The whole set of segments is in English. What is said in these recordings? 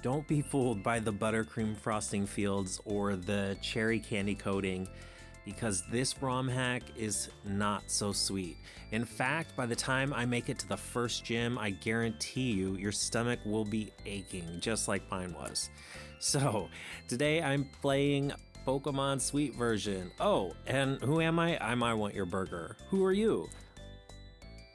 Don't be fooled by the buttercream frosting fields or the cherry candy coating, because this ROM hack is not so sweet. In fact, by the time I make it to the first gym, I guarantee you your stomach will be aching, just like mine was. So, today I'm playing Pokemon Sweet version. Oh, and who am I? I'm I Want Your Burger. Who are you?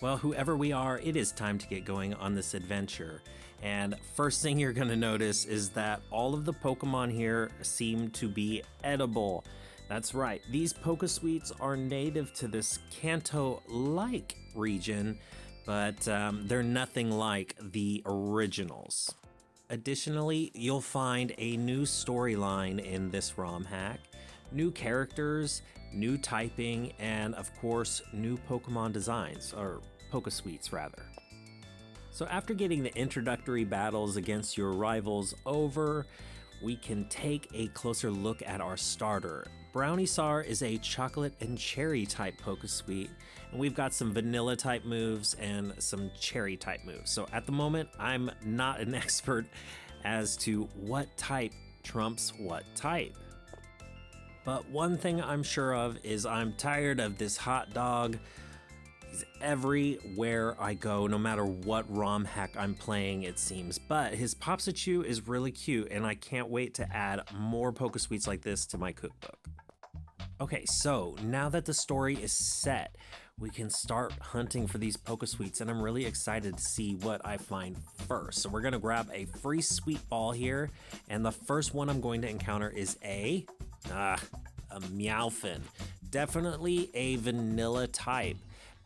Well, whoever we are, it is time to get going on this adventure. And first thing you're gonna notice is that all of the Pokemon here seem to be edible. That's right, these Pokesweets are native to this Kanto-like region, but they're nothing like the originals. Additionally, you'll find a new storyline in this ROM hack, new characters, new typing, and of course, new Pokemon designs, or Pokesweets rather. So after getting the introductory battles against your rivals over, we can take a closer look at our starter. Brownisaur is a chocolate and cherry type Pokesweet, and we've got some vanilla type moves and some cherry type moves. So at the moment, I'm not an expert as to what type trumps what type. But one thing I'm sure of is I'm tired of this hot dog. He's everywhere I go, no matter what ROM hack I'm playing, it seems. But his Popsichu is really cute, and I can't wait to add more Pokesweets like this to my cookbook. Okay, so now that the story is set, we can start hunting for these Pokesweets, and I'm really excited to see what I find first. So we're gonna grab a free sweet ball here, and the first one I'm going to encounter is a Meowfin. Definitely a vanilla type,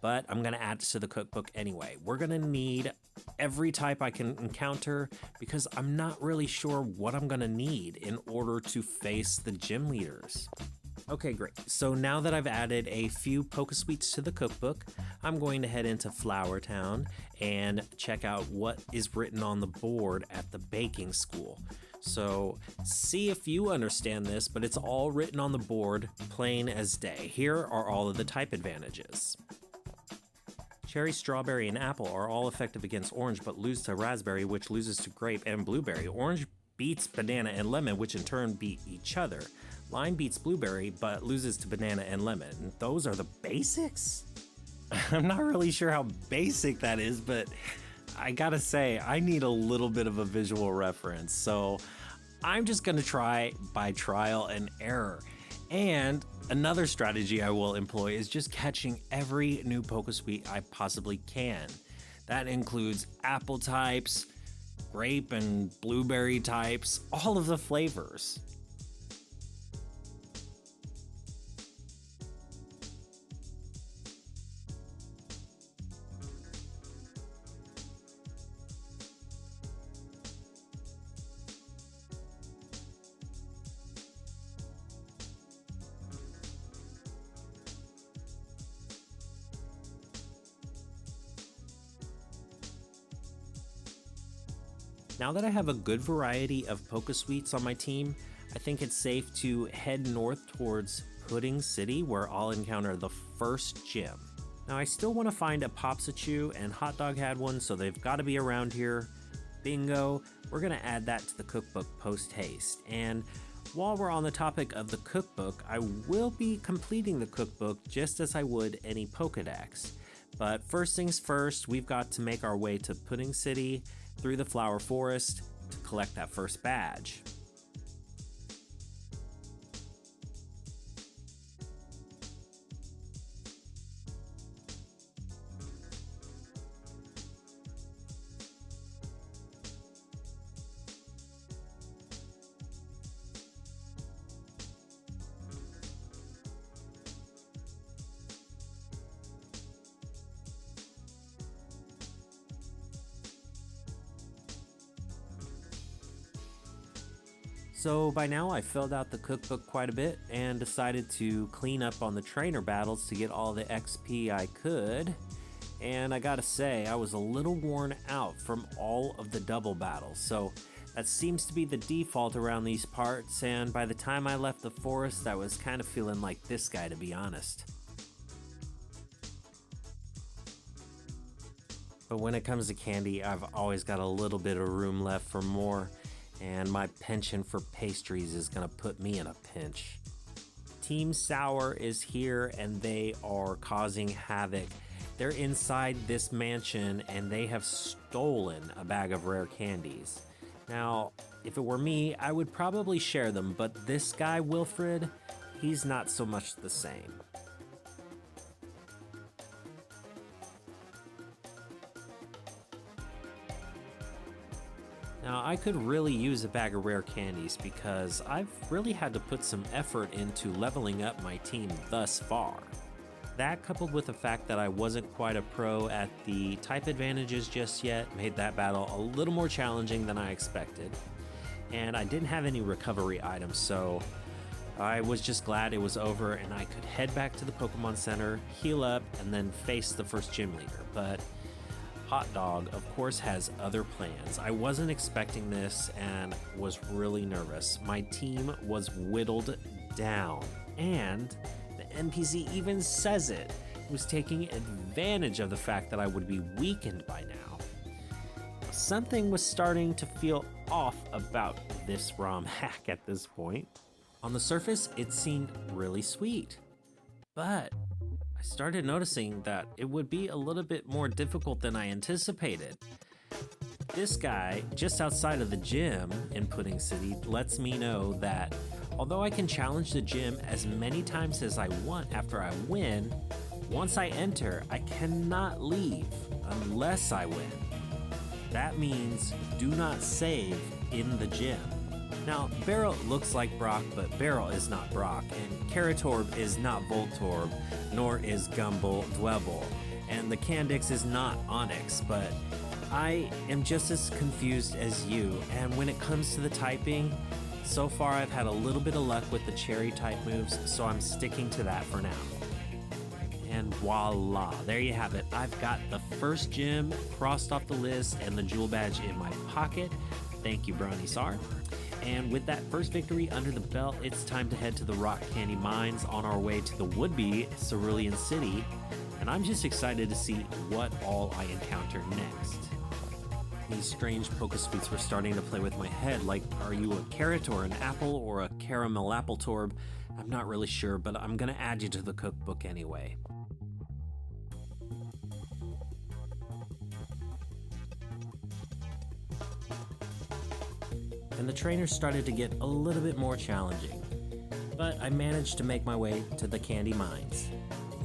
but I'm gonna add this to the cookbook anyway. We're gonna need every type I can encounter because I'm not really sure what I'm gonna need in order to face the gym leaders. Okay, great. So now that I've added a few Pokesweets to the cookbook, I'm going to head into Flower Town and check out what is written on the board at the baking school. So see if you understand this, but it's all written on the board, plain as day. Here are all of the type advantages. Cherry, strawberry, and apple are all effective against orange, but lose to raspberry, which loses to grape and blueberry. Orange beats banana and lemon, which in turn beat each other. Lime beats blueberry, but loses to banana and lemon. And those are the basics? I'm not really sure how basic that is, but I gotta say, I need a little bit of a visual reference. So I'm just gonna try by trial and error. And another strategy I will employ is just catching every new Pokesweet I possibly can. That includes apple types, grape and blueberry types, all of the flavors. Now that I have a good variety of Pokesweets on my team, I think it's safe to head north towards Pudding City, where I'll encounter the first gym. Now I still want to find a Popsichu, and Hot Dog had one, so they've got to be around here. Bingo! We're going to add that to the cookbook post-haste. And while we're on the topic of the cookbook, I will be completing the cookbook just as I would any Pokedex. But first things first, we've got to make our way to Pudding City, through the Flower Forest, to collect that first badge. So by now I filled out the cookbook quite a bit and decided to clean up on the trainer battles to get all the XP I could. And I gotta say, I was a little worn out from all of the double battles, so that seems to be the default around these parts, and by the time I left the forest, I was kind of feeling like this guy, to be honest. But when it comes to candy, I've always got a little bit of room left for more. And my penchant for pastries is gonna put me in a pinch. Team Sour is here and they are causing havoc. They're inside this mansion and they have stolen a bag of rare candies. Now, if it were me, I would probably share them, but this guy, Wilfred, he's not so much the same. Now, I could really use a bag of rare candies because I've really had to put some effort into leveling up my team thus far. That, coupled with the fact that I wasn't quite a pro at the type advantages just yet, made that battle a little more challenging than I expected. And I didn't have any recovery items, so I was just glad it was over and I could head back to the Pokemon Center, heal up, and then face the first gym leader. But Hot Dog, of course, has other plans. I wasn't expecting this and was really nervous. My team was whittled down, and the NPC even says it. He was taking advantage of the fact that I would be weakened by now. Something was starting to feel off about this ROM hack at this point. On the surface, it seemed really sweet, but I started noticing that it would be a little bit more difficult than I anticipated. This guy, just outside of the gym in Pudding City, lets me know that although I can challenge the gym as many times as I want after I win, once I enter, I cannot leave unless I win. That means do not save in the gym. Now, Barrel looks like Brock, but Barrel is not Brock, and Keratorb is not Voltorb, nor is Gumble Dwebble, and the Candix is not Onyx, but I am just as confused as you, and when it comes to the typing, so far I've had a little bit of luck with the Cherry type moves, so I'm sticking to that for now. And voila, there you have it. I've got the first gym crossed off the list and the jewel badge in my pocket. Thank you, Browniesar. And with that first victory under the belt, it's time to head to the Rock Candy Mines on our way to the would-be Cerulean City. And I'm just excited to see what all I encounter next. These strange Pokesweets were starting to play with my head, like, are you a carrot or an apple or a caramel Appletorb? I'm not really sure, but I'm gonna add you to the cookbook anyway. And the trainers started to get a little bit more challenging, but I managed to make my way to the Candy Mines.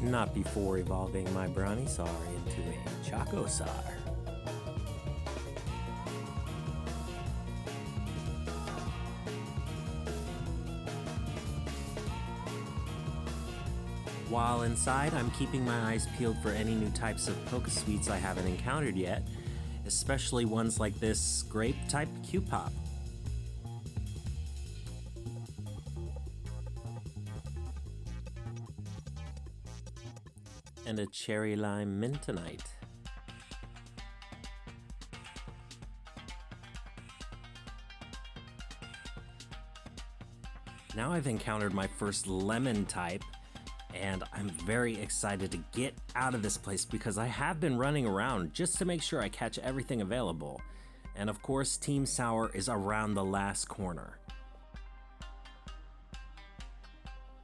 Not before evolving my Browniesar into a Chocosar. While inside, I'm keeping my eyes peeled for any new types of Pokesweets I haven't encountered yet, especially ones like this grape-type Q-Pop. And a Cherry Lime Mintonite. Now I've encountered my first Lemon type, and I'm very excited to get out of this place because I have been running around just to make sure I catch everything available. And of course, Team Sour is around the last corner.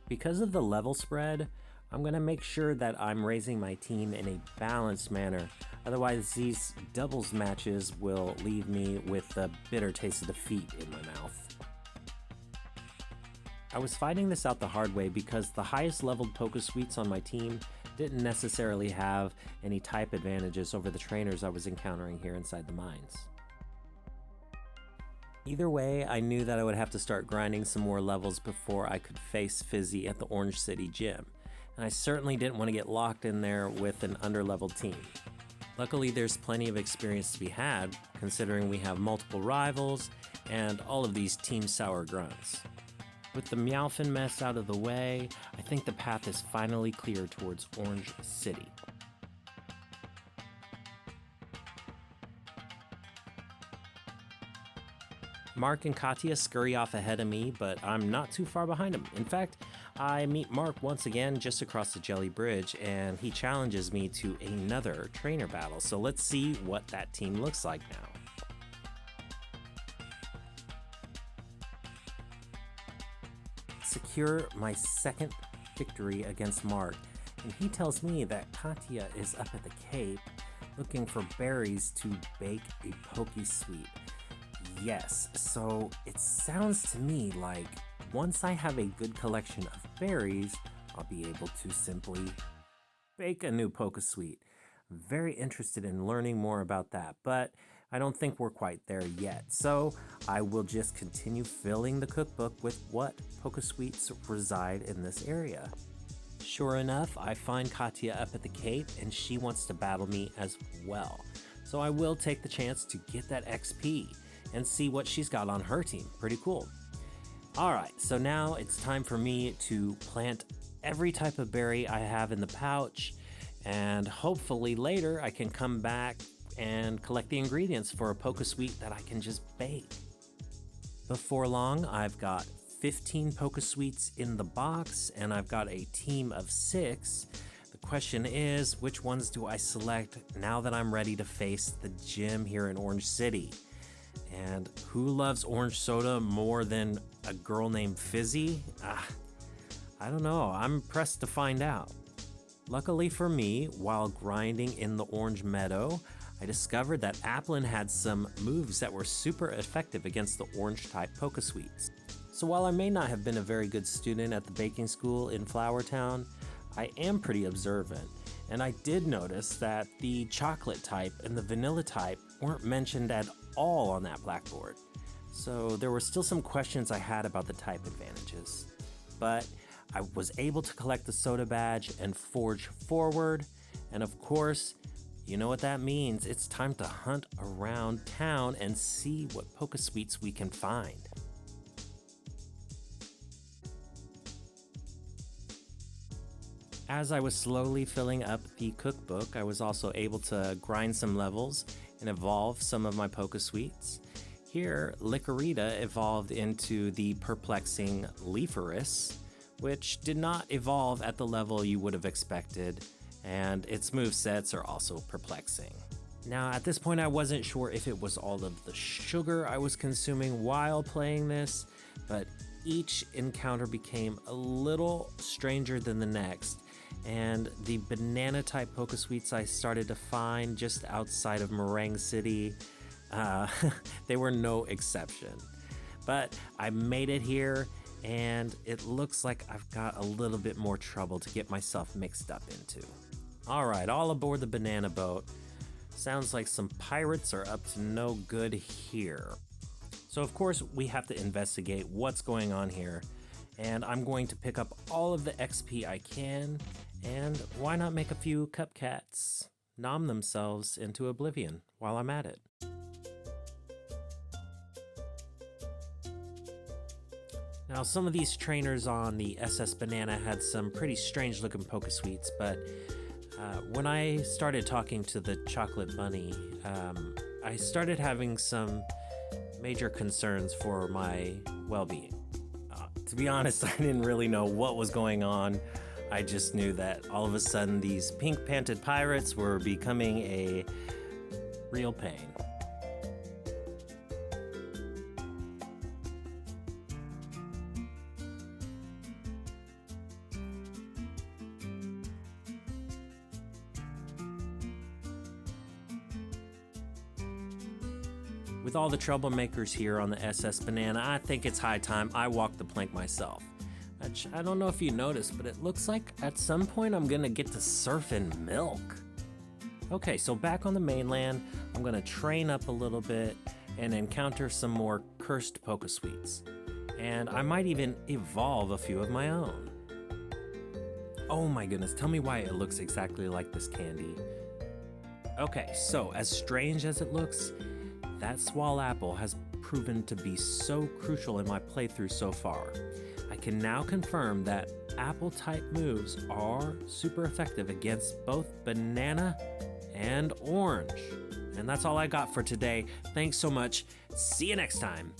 Because of the level spread, I'm gonna make sure that I'm raising my team in a balanced manner. Otherwise, these doubles matches will leave me with a bitter taste of defeat in my mouth. I was fighting this out the hard way because the highest leveled Pokesweets on my team didn't necessarily have any type advantages over the trainers I was encountering here inside the mines. Either way, I knew that I would have to start grinding some more levels before I could face Fizzy at the Orange City Gym. And I certainly didn't want to get locked in there with an underleveled team. Luckily, there's plenty of experience to be had, considering we have multiple rivals and all of these Team Sour grunts. With the Meowfin mess out of the way, I think the path is finally clear towards Orange City. Mark and Katya scurry off ahead of me, but I'm not too far behind them. In fact, I meet Mark once again just across the Jelly Bridge, and he challenges me to another trainer battle. So let's see what that team looks like now. secure my second victory against Mark, and he tells me that Katya is up at the Cape looking for berries to bake a Pokesweet. Yes, so it sounds to me like once I have a good collection of berries, I'll be able to simply bake a new Pokesweet. I'm very interested in learning more about that, but I don't think we're quite there yet. So I will just continue filling the cookbook with what Pokesweets reside in this area. Sure enough, I find Katya up at the Cape and she wants to battle me as well. So I will take the chance to get that XP and see what she's got on her team. Pretty cool. Alright, so now it's time for me to plant every type of berry I have in the pouch, and hopefully later I can come back and collect the ingredients for a Pokesweet that I can just bake. Before long, I've got 15 Pokesweets in the box, and I've got a team of 6. The question is, which ones do I select now that I'm ready to face the gym here in Orange City? And who loves orange soda more than a girl named Fizzy? I don't know. I'm pressed to find out. Luckily for me, while grinding in the orange meadow, I discovered that Applin had some moves that were super effective against the orange type Pokesweets. So while I may not have been a very good student at the baking school in Flower Town, I am pretty observant, and I did notice that the chocolate type and the vanilla type weren't mentioned at all on that blackboard. So there were still some questions I had about the type advantages. But I was able to collect the soda badge and forge forward, and of course, you know what that means. It's time to hunt around town and see what Pokesweets we can find. As I was slowly filling up the cookbook, I was also able to grind some levels and evolve some of my Pokesweets. Here, Licorita evolved into the perplexing Leaferous, which did not evolve at the level you would have expected, and its movesets are also perplexing. Now, at this point, I wasn't sure if it was all of the sugar I was consuming while playing this, but each encounter became a little stranger than the next, and the banana type Pokesweets I started to find just outside of Meringue City, they were no exception. But I made it here, and it looks like I've got a little bit more trouble to get myself mixed up into. Alright, all aboard the banana boat. Sounds like some pirates are up to no good here. So of course we have to investigate what's going on here, and I'm going to pick up all of the XP I can, and why not make a few cupcats nom themselves into oblivion while I'm at it. Now, some of these trainers on the SS Banana had some pretty strange looking Pokesweets, but when I started talking to the Chocolate Bunny, I started having some major concerns for my well-being. To be honest, I didn't really know what was going on. I just knew that all of a sudden these pink-panted pirates were becoming a real pain. With all the troublemakers here on the SS Banana, I think it's high time I walk the plank myself. I don't know if you noticed, but it looks like at some point I'm gonna get to surf in milk. Okay, so back on the mainland, I'm gonna train up a little bit and encounter some more cursed Pokesweets. And I might even evolve a few of my own. Oh my goodness, tell me why it looks exactly like this candy. Okay, so as strange as it looks, that Swallow has proven to be so crucial in my playthrough so far. I can now confirm that apple-type moves are super effective against both banana and orange. And that's all I got for today. Thanks so much. See you next time.